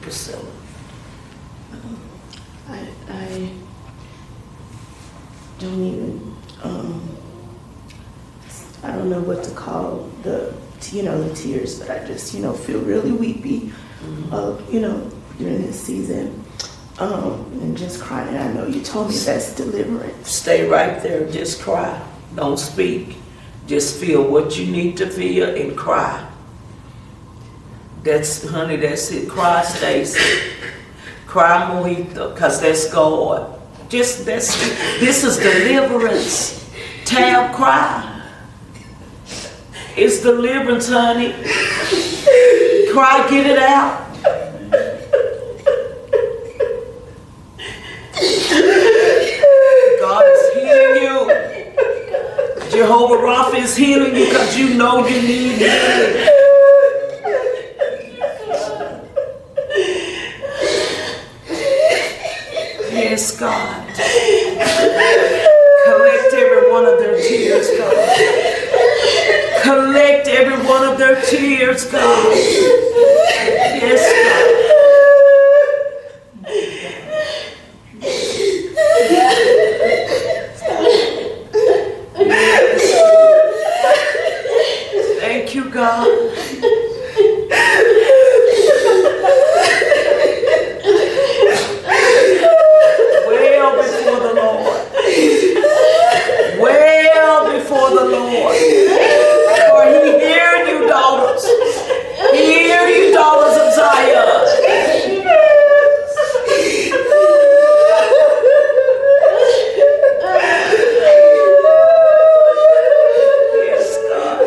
Priscilla? I don't even, I don't know what to call the tears, but I just, feel really weepy, during this season, and just crying. I know you told me that's deliverance. Stay right there, just cry. Don't speak. Just feel what you need to feel and cry. That's it. Cry, Stacy. Cry, Mohita, because that's God. This is deliverance. Tab, cry. It's deliverance, honey. Cry, get it out. God is healing you. Jehovah Rapha is healing you because you know you need healing. Yes, God. Collect every one of their tears, God. Collect every one of their tears, God. Yes, God. Thank you, God. Before the Lord. For he heard you, daughters. He heard you, daughters of Zion. Yes, God.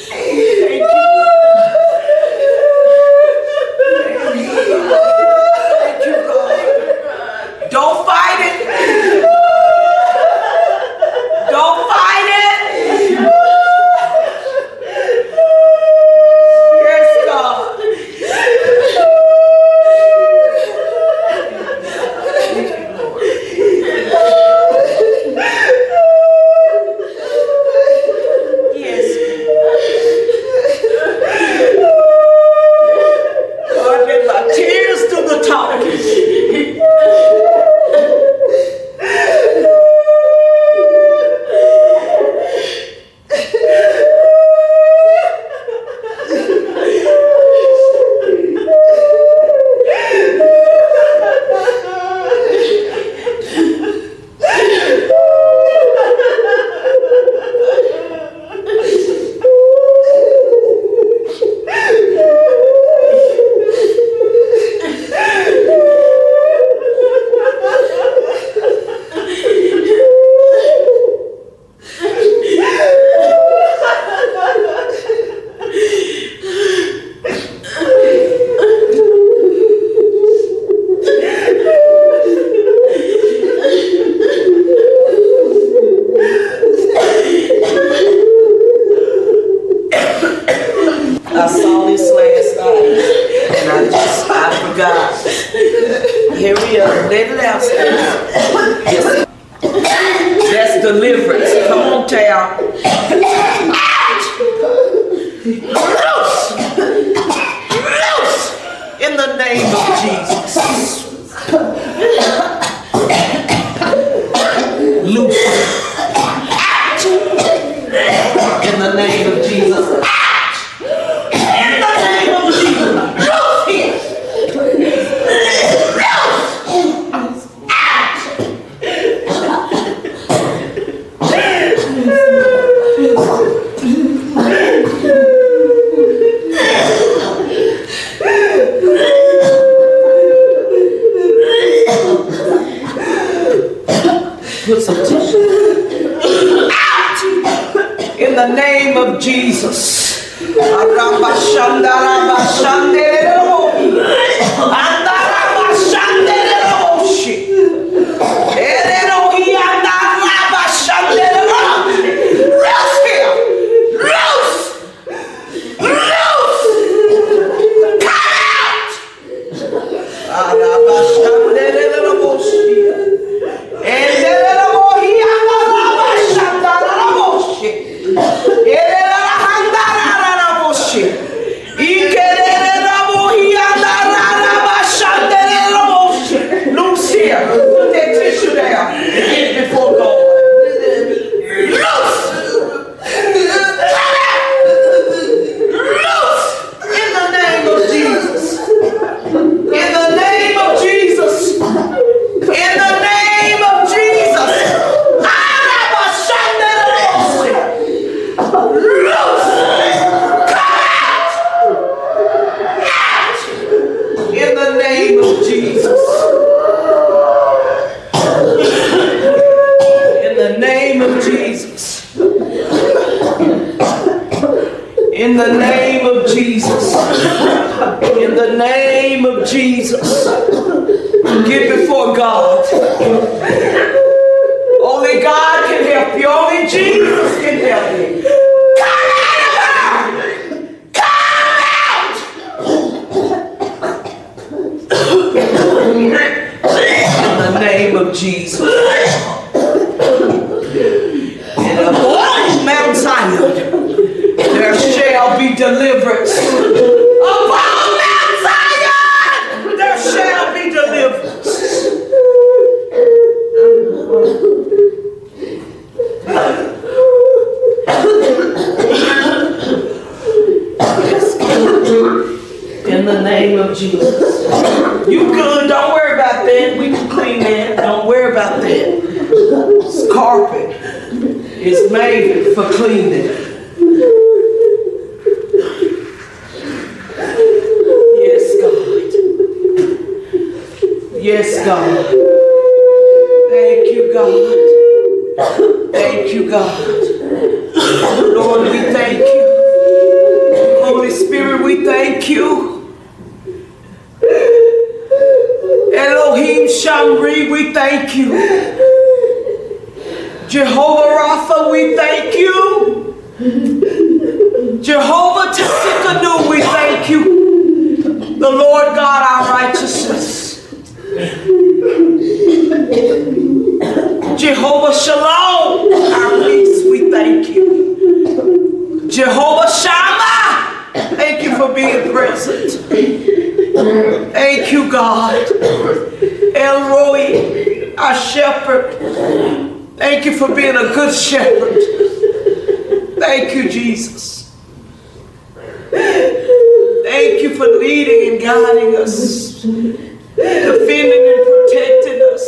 Thank you. Thank you, God. Thank you, God. Don't fight it. Don't fight it. Yes, God. Yes. God, let my tears do the talking. I saw this last night and I forgot. Here we are. Let it out. Yes. That's deliverance. Come on, Tal. Loose! Loose! In the name of Jesus. Loose. In the name of Jesus. Put some out in the name of Jesus. In the name of Jesus. In the name of Jesus. Get before God. Only God can help you. Only Jesus can help you. Come out! Come out! In the name of Jesus. In the Mount Zion, there shall be deliverance. Upon Mount Zion, there shall be deliverance. In the name of Jesus. You good, don't worry about that. We can clean that. Don't worry about that. This carpet is made for cleaning. Yes, God. Yes, God. Thank you, God. Thank you, God. Lord, we thank you. Holy Spirit, we thank you. Elohim Shamri, we thank you. Jehovah Rapha, we thank you. Jehovah Tsidkenu, we thank you. The Lord God, our righteousness. Jehovah Shalom, our peace, we thank you. Jehovah Shammah, thank you for being present. Thank you, God. El Roi, our shepherd. Thank you for being a good shepherd. Thank you, Jesus. Thank you for leading and guiding us, defending and protecting us,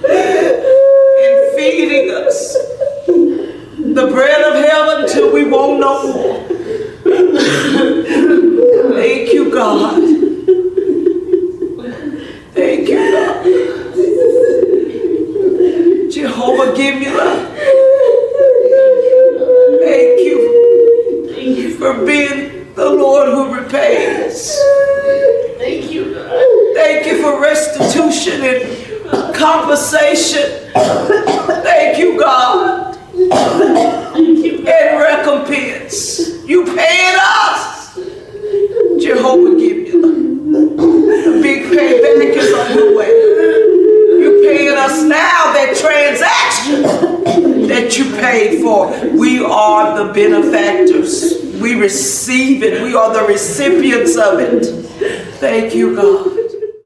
and feeding us the bread of heaven till we won't no more. Thank you, God. Thank you, God. Jehovah Gibula. Thank you for being the Lord who repays. Thank you, God. Thank you for restitution and compensation. Thank you, God. And recompense. You paying us. Jehovah Gibula. The big payback is on the way. You paying us now that transaction that you paid for. We are the benefactors. We receive it. We are the recipients of it. Thank you, God.